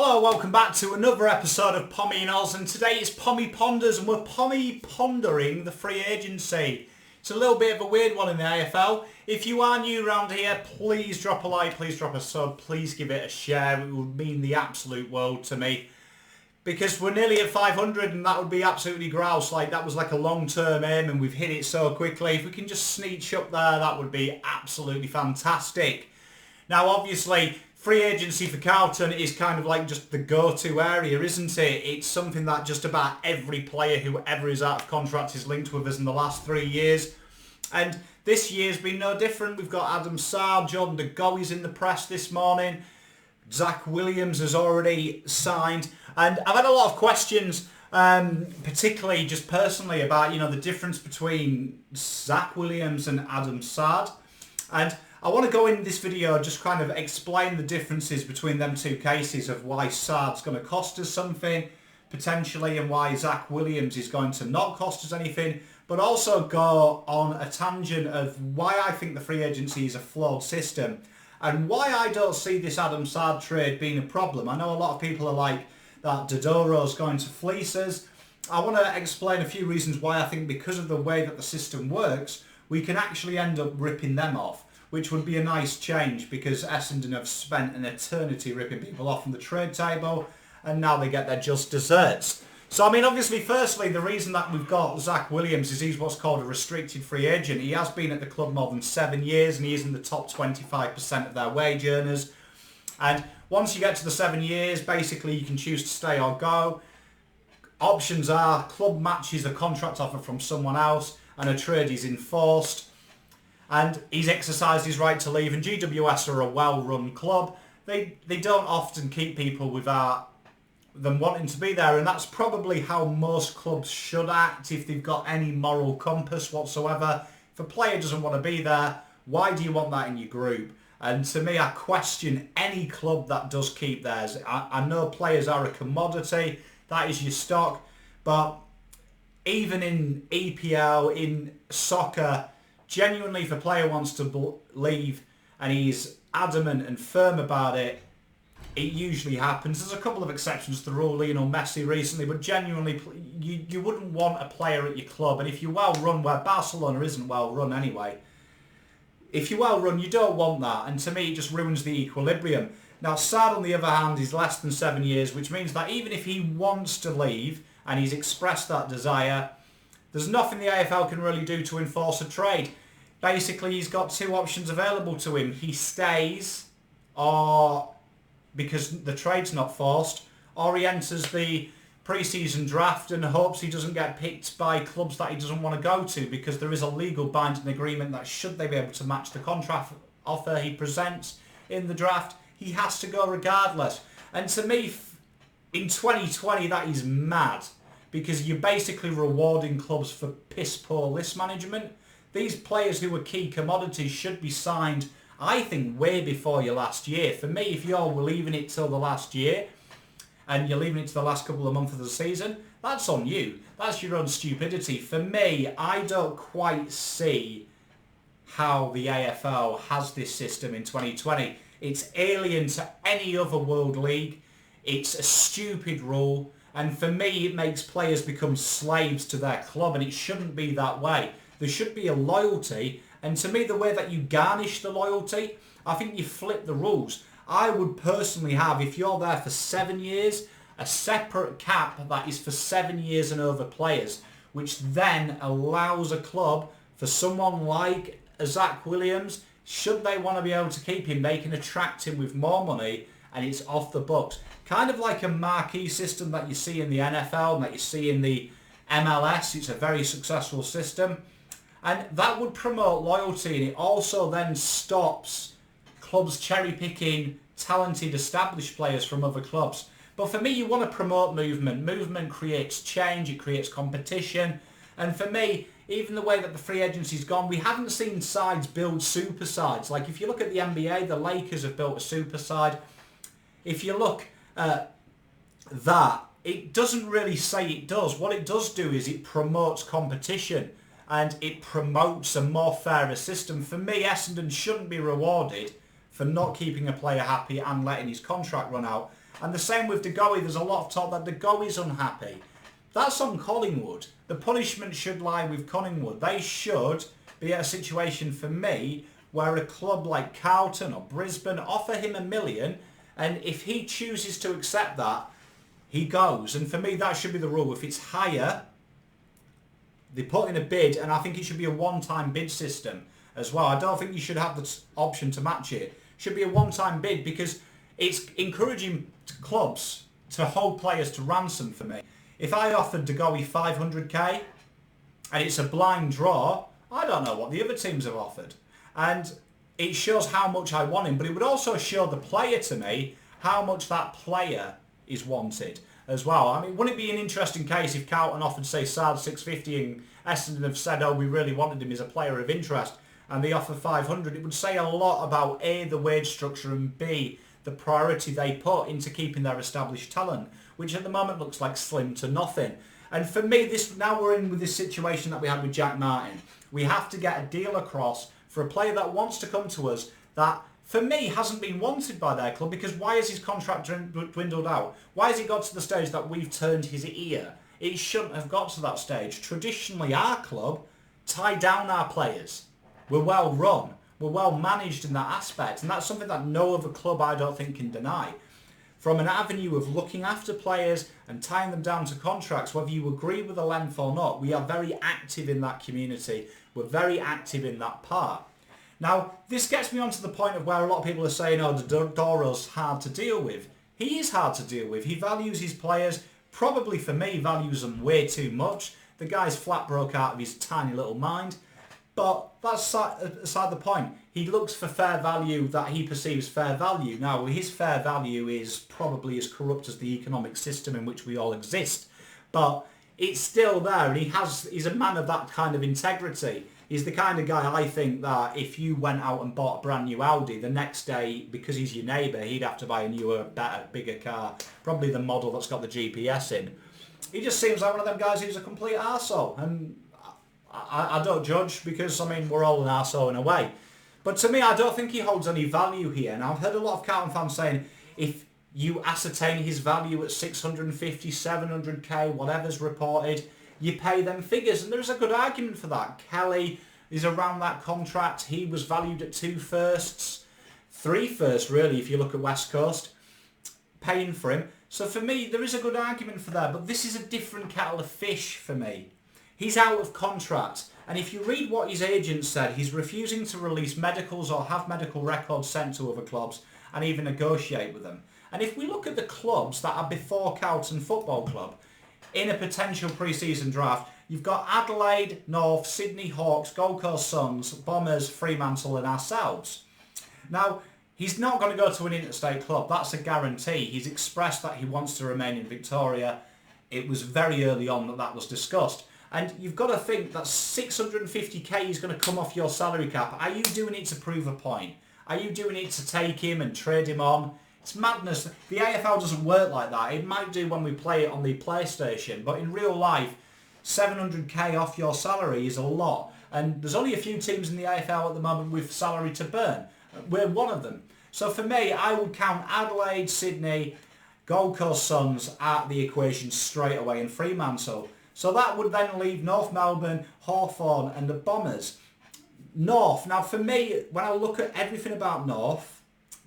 Hello, welcome back to another episode of Pommyinoz, and today it's Pommy Ponders, and we're Pommy pondering the free agency. It's a little bit of a weird one in the AFL. If you are new around here, please drop a like, please drop a sub, please give it a share. It would mean the absolute world to me. Because we're nearly at 500 and that would be absolutely grouse. Like, that was like a long-term aim and we've hit it so quickly. If we can just sneak up there, that would be absolutely fantastic. Now, obviously, free agency for Carlton is kind of like just the go-to area, isn't it? It's something that just about every player who ever is out of contract is linked with us in the last 3 years. And this year's been no different. We've got Adam Saad, Adrian Dodoro's in the press this morning. Zach Williams has already signed. And I've had a lot of questions, particularly just personally, about, the difference between Zach Williams and Adam Saad. And I want to go in this video just kind of explain the differences between them two cases of why Saad's going to cost us something, potentially, and why Zach Williams is going to not cost us anything, but also go on a tangent of why I think the free agency is a flawed system and why I don't see this Adam Saad trade being a problem. I know a lot of people are like, that Dodoro's going to fleece us. I want to explain a few reasons why I think because of the way that the system works, we can actually end up ripping them off, which would be a nice change because Essendon have spent an eternity ripping people off from the trade table and now they get their just desserts. So, obviously, firstly, the reason that we've got Zach Williams is he's what's called a restricted free agent. He has been at the club more than 7 years and he is in the top 25% of their wage earners. And once you get to the 7 years, basically you can choose to stay or go. Options are club matches a contract offer from someone else and a trade is enforced. And he's exercised his right to leave, and GWS are a well-run club. They don't often keep people without them wanting to be there, and that's probably how most clubs should act if they've got any moral compass whatsoever. If a player doesn't want to be there, why do you want that in your group? And to me, I question any club that does keep theirs. I know players are a commodity, that is your stock, but even in EPL, in soccer, genuinely, if a player wants to leave and he's adamant and firm about it, it usually happens. There's a couple of exceptions to the rule, Messi recently, but genuinely, you wouldn't want a player at your club. And if you're well run, where Barcelona isn't well run anyway, if you're well run, you don't want that. And to me, it just ruins the equilibrium. Now, Saad, on the other hand, is less than 7 years, which means that even if he wants to leave and he's expressed that desire, there's nothing the AFL can really do to enforce a trade. Basically, he's got two options available to him. He stays, or because the trade's not forced, or he enters the pre-season draft and hopes he doesn't get picked by clubs that he doesn't want to go to, because there is a legal binding agreement that should they be able to match the contract offer he presents in the draft, he has to go regardless. And to me, in 2020, that is mad, because you're basically rewarding clubs for piss-poor list management. These players who are key commodities should be signed, I think, way before your last year. For me, if you're leaving it till the last year and you're leaving it to the last couple of months of the season, that's on you. That's your own stupidity. For me, I don't quite see how the AFL has this system in 2020. It's alien to any other world league. It's a stupid rule. And for me, it makes players become slaves to their club, and it shouldn't be that way. There should be a loyalty, and to me, the way that you garnish the loyalty, I think you flip the rules. I would personally have, if you're there for 7 years, a separate cap that is for 7 years and over players, which then allows a club, for someone like Zach Williams, should they want to be able to keep him, they can attract him with more money, and it's off the books. Kind of like a marquee system that you see in the NFL and that you see in the MLS. It's a very successful system. And that would promote loyalty, and it also then stops clubs cherry-picking talented, established players from other clubs. But for me, you want to promote movement. Movement creates change, it creates competition. And for me, even the way that the free agency's gone, we haven't seen sides build super sides. Like, if you look at the NBA, the Lakers have built a super side. If you look at that, it doesn't really say it does. What it does do is it promotes competition and it promotes a more fairer system. For me, Essendon shouldn't be rewarded for not keeping a player happy and letting his contract run out. And the same with De Goey. There's a lot of talk that De Goey's unhappy. That's on Collingwood. The punishment should lie with Collingwood. They should be at a situation, for me, where a club like Carlton or Brisbane offer him $1 million, and if he chooses to accept that, he goes. And for me, that should be the rule. If it's higher, they put in a bid, and I think it should be a one-time bid system as well. I don't think you should have the option to match it. It should be a one-time bid, because it's encouraging clubs to hold players to ransom for me. If I offered De Goey 500k and it's a blind draw, I don't know what the other teams have offered. And it shows how much I want him, but it would also show the player to me how much that player is wanted as well. I mean, wouldn't it be an interesting case if Carlton offered, say, Saad 650 and Essendon have said, oh, we really wanted him as a player of interest, and they offer 500? It would say a lot about A, the wage structure, and B, the priority they put into keeping their established talent, which at the moment looks like slim to nothing. And for me, now we're in with this situation that we had with Jack Martin. We have to get a deal across for a player that wants to come to us that, for me, hasn't been wanted by their club, because why has his contract dwindled out? Why has he got to the stage that we've turned his ear? It shouldn't have got to that stage. Traditionally, our club tie down our players. We're well run. We're well managed in that aspect, and that's something that no other club, I don't think, can deny. From an avenue of looking after players and tying them down to contracts, whether you agree with the length or not, we are very active in that community. We're very active in that part. Now, this gets me onto the point of where a lot of people are saying, oh, Dodoro's hard to deal with. He is hard to deal with. He values his players, probably for me, values them way too much. The guy's flat broke out of his tiny little mind. But that's aside the point. He looks for fair value that he perceives fair value. Now, his fair value is probably as corrupt as the economic system in which we all exist. But it's still there, and he's a man of that kind of integrity. He's the kind of guy, I think, that if you went out and bought a brand new Audi, the next day, because he's your neighbour, he'd have to buy a newer, better, bigger car. Probably the model that's got the GPS in. He just seems like one of them guys who's a complete arsehole. And I don't judge, because, I mean, we're all an arsehole in a way. But to me, I don't think he holds any value here. Now, I've heard a lot of Carlton fans saying, if you ascertain his value at 650, 700k, whatever's reported, you pay them figures. And there's a good argument for that. Kelly is around that contract. He was valued at 2 firsts, 3 firsts, really, if you look at West Coast, paying for him. So for me, there is a good argument for that. But this is a different kettle of fish for me. He's out of contract, and if you read what his agent said, he's refusing to release medicals or have medical records sent to other clubs and even negotiate with them. And if we look at the clubs that are before Carlton Football Club in a potential pre-season draft, you've got Adelaide, North, Sydney Hawks, Gold Coast Suns, Bombers, Fremantle and ourselves. Now, he's not going to go to an interstate club, that's a guarantee. He's expressed that he wants to remain in Victoria. It was very early on that was discussed. And you've got to think that 650k is going to come off your salary cap. Are you doing it to prove a point? Are you doing it to take him and trade him on? It's madness. The AFL doesn't work like that. It might do when we play it on the PlayStation, but in real life, 700k off your salary is a lot. And there's only a few teams in the AFL at the moment with salary to burn. We're one of them. So for me, I would count Adelaide, Sydney, Gold Coast Suns out the equation straight away, and Fremantle. So that would then leave North Melbourne, Hawthorn and the Bombers. North, now for me, when I look at everything about North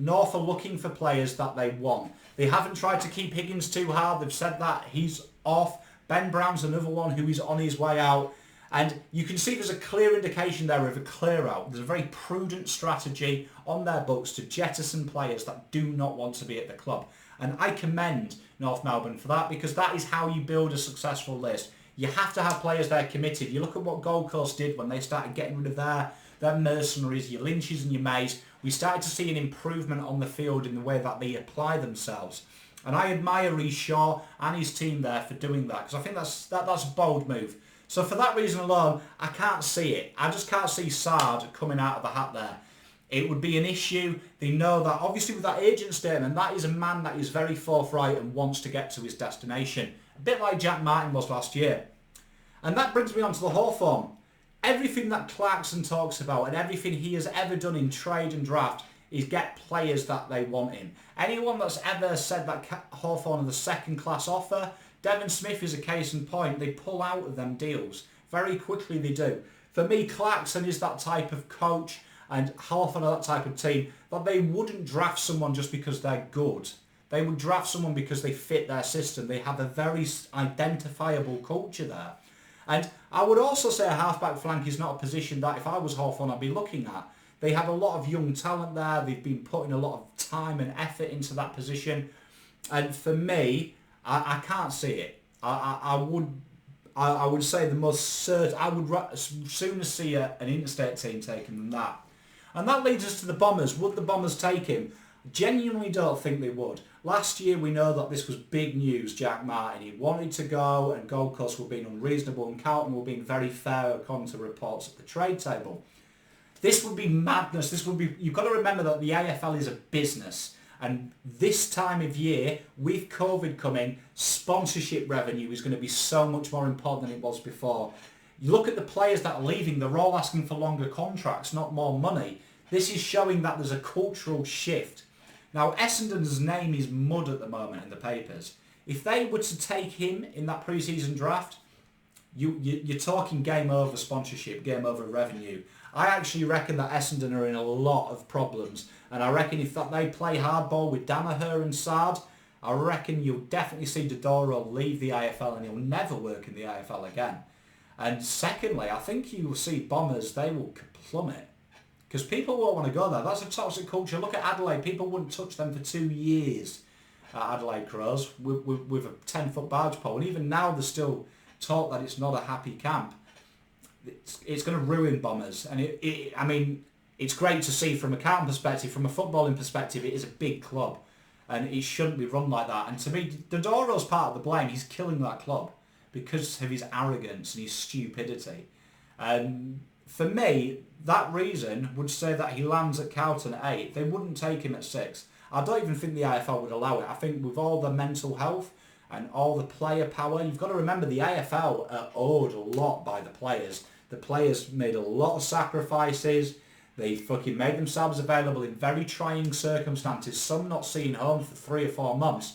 are looking for players that they want. They haven't tried to keep Higgins too hard. They've said that he's off. Ben Brown's another one who is on his way out. And you can see there's a clear indication there of a clear out. There's a very prudent strategy on their books to jettison players that do not want to be at the club. And I commend North Melbourne for that, because that is how you build a successful list. You have to have players there committed. You look at what Gold Coast did when they started getting rid of their mercenaries, your Lynches and your Mays. We started to see an improvement on the field in the way that they apply themselves. And I admire Reece Shaw and his team there for doing that, because I think that's a bold move. So for that reason alone, I can't see it. I just can't see Saad coming out of the hat there. It would be an issue. They know that, obviously with that agent statement, that is a man that is very forthright and wants to get to his destination. A bit like Jack Martin was last year. And that brings me on to the Hawthorn. Everything that Clarkson talks about and everything he has ever done in trade and draft is get players that they want in. Anyone that's ever said that Hawthorn are the second-class offer, Devon Smith is a case in point. They pull out of them deals. Very quickly they do. For me, Clarkson is that type of coach and Hawthorn are that type of team that they wouldn't draft someone just because they're good. They would draft someone because they fit their system. They have a very identifiable culture there. And I would also say a half-back flank is not a position that if I was Hawthorn I'd be looking at. They have a lot of young talent there. They've been putting a lot of time and effort into that position. And for me, I can't see it. I would say the most certain, I would sooner see an interstate team taken than that. And that leads us to the Bombers. Would the Bombers take him? Genuinely don't think they would. Last year we know that this was big news, Jack Martin. He wanted to go and Gold Coast were being unreasonable and Carlton were being very fair according to reports at the trade table. This would be madness. This would be. You've got to remember that the AFL is a business. And this time of year, with COVID coming, sponsorship revenue is going to be so much more important than it was before. You look at the players that are leaving, they're all asking for longer contracts, not more money. This is showing that there's a cultural shift. Now, Essendon's name is mud at the moment in the papers. If they were to take him in that pre-season draft, you're talking game over sponsorship, game over revenue. I actually reckon that Essendon are in a lot of problems. And I reckon if they play hardball with Danaher and Saad, I reckon you'll definitely see Dodoro leave the AFL and he'll never work in the AFL again. And secondly, I think you will see Bombers, they will plummet. Because people won't want to go there. That's a toxic culture. Look at Adelaide. People wouldn't touch them for 2 years at Adelaide Crows with a 10-foot barge pole. And even now there's still talk that it's not a happy camp. It's going to ruin Bombers. And I mean, it's great to see from a Carlton perspective, from a footballing perspective, it is a big club. And it shouldn't be run like that. And to me, Dodoro's part of the blame. He's killing that club because of his arrogance and his stupidity. And for me, that reason would say that he lands at Carlton at 8. They wouldn't take him at 6. I don't even think the AFL would allow it. I think with all the mental health and all the player power, you've got to remember the AFL are owed a lot by the players. The players made a lot of sacrifices. They fucking made themselves available in very trying circumstances, some not seeing home for 3 or 4 months.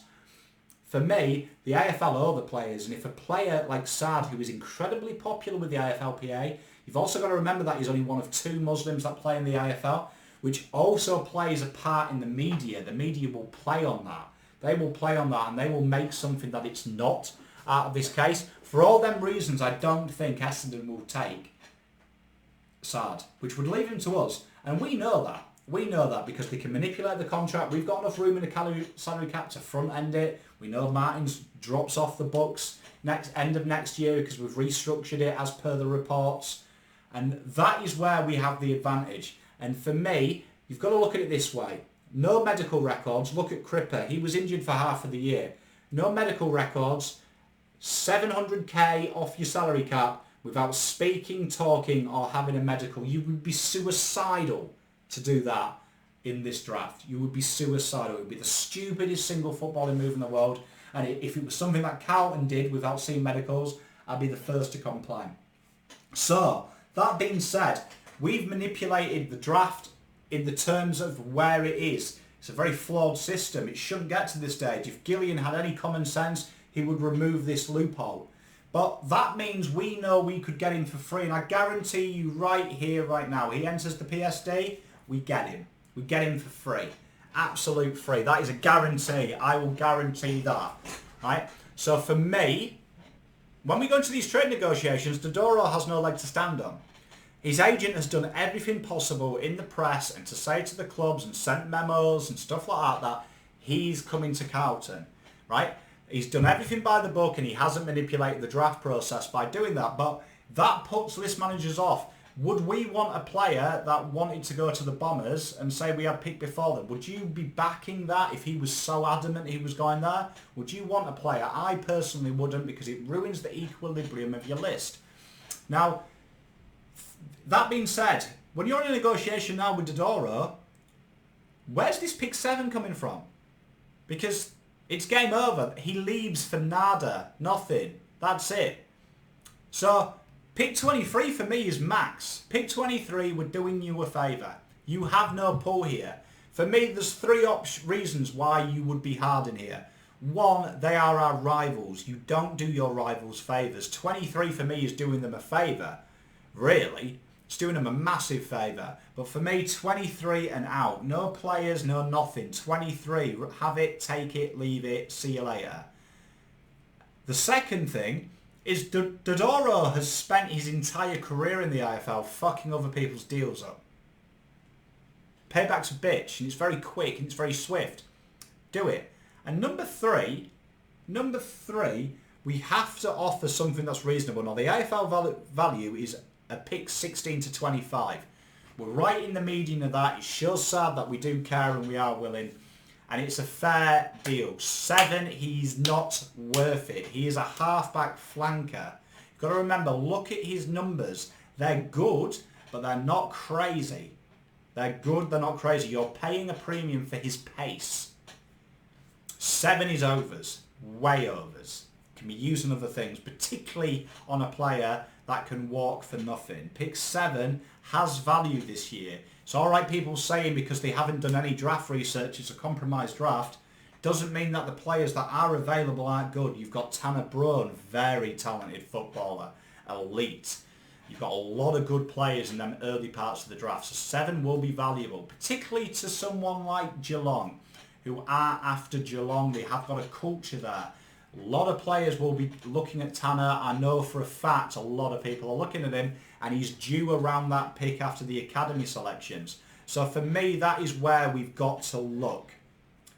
For me, the AFL owe the players, and if a player like Saad, who is incredibly popular with the AFLPA, you've also got to remember that he's only one of 2 Muslims that play in the AFL, which also plays a part in the media. The media will play on that. They will play on that and they will make something that it's not out of this case. For all them reasons, I don't think Essendon will take Saad, which would leave him to us. And we know that. We know that because they can manipulate the contract. We've got enough room in the salary cap to front end it. We know Martins drops off the books end of next year because we've restructured it as per the reports. And that is where we have the advantage. And for me, you've got to look at it this way. No medical records. Look at Cripper. He was injured for half of the year. No medical records. 700k off your salary cap without speaking, talking or having a medical. You would be suicidal to do that in this draft. You would be suicidal. It would be the stupidest single footballing move in the world. And if it was something that Carlton did without seeing medicals, I'd be the first to complain. So, that being said, we've manipulated the draft in the terms of where it is. It's a very flawed system. It shouldn't get to this stage. If Gillian had any common sense, he would remove this loophole. But that means we know we could get him for free. And I guarantee you right here, right now, he enters the PSD, we get him. We get him for free. Absolute free. That is a guarantee. I will guarantee that. Right? So for me, when we go into these trade negotiations, Dodoro has no leg to stand on. His agent has done everything possible in the press and to say to the clubs and sent memos and stuff like that he's coming to Carlton. Right? He's done everything by the book and he hasn't manipulated the draft process by doing that. But that puts list managers off. Would we want a player that wanted to go to the Bombers and say we had picked before them? Would you be backing that if he was so adamant he was going there? Would you want a player? I personally wouldn't because it ruins the equilibrium of your list. Now, that being said, when you're in a negotiation now with Dodoro, where's this pick 7 coming from? Because it's game over. He leaves for nada. Nothing. That's it. So, pick 23 for me is max. Pick 23, we're doing you a favour. You have no pull here. For me, there's three reasons why you would be hard in here. One, they are our rivals. You don't do your rivals favours. 23 for me is doing them a favour. Really, it's doing them a massive favour. But for me, 23 and out. No players, no nothing. 23, have it, take it, leave it, see you later. The second thing is Dodoro has spent his entire career in the IFL fucking other people's deals up. Payback's a bitch, and it's very quick and it's very swift. Do it. And number three, we have to offer something that's reasonable. Now, the AFL value is a pick 16 to 25. We're right in the median of that. It shows sad that we do care and we are willing. And it's a fair deal. 7, he's not worth it. He is a halfback flanker. You've got to remember, look at his numbers. They're good, but they're not crazy. They're good, they're not crazy. You're paying a premium for his pace. 7 is overs, way overs. Can be used on other things, particularly on a player that can walk for nothing. Pick 7 has value this year. It's alright people saying because they haven't done any draft research, it's a compromised draft, doesn't mean that the players that are available aren't good. You've got Tanner Brown, very talented footballer, elite. You've got a lot of good players in them early parts of the draft, so 7 will be valuable, particularly to someone like Geelong, who are after Geelong. They have got a culture there. A lot of players will be looking at Tanner. I know for a fact a lot of people are looking at him, and he's due around that pick after the academy selections. So for me, that is where we've got to look.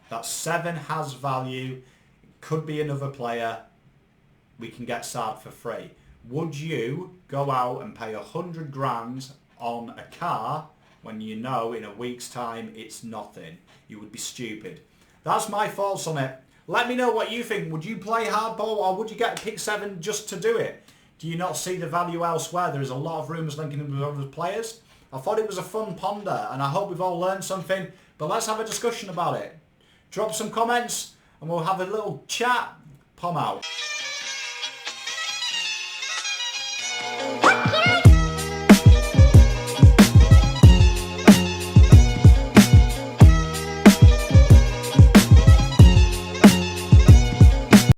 That 7 has value. It could be another player. We can get Saad for free. Would you go out and pay 100 grand on a car when you know in a week's time it's nothing? You would be stupid. That's my thoughts on it. Let me know what you think. Would you play hardball or would you get a pick 7 just to do it? Do you not see the value elsewhere? There is a lot of rumours linking him with other players. I thought it was a fun ponder and I hope we've all learned something. But let's have a discussion about it. Drop some comments and we'll have a little chat. Pom out.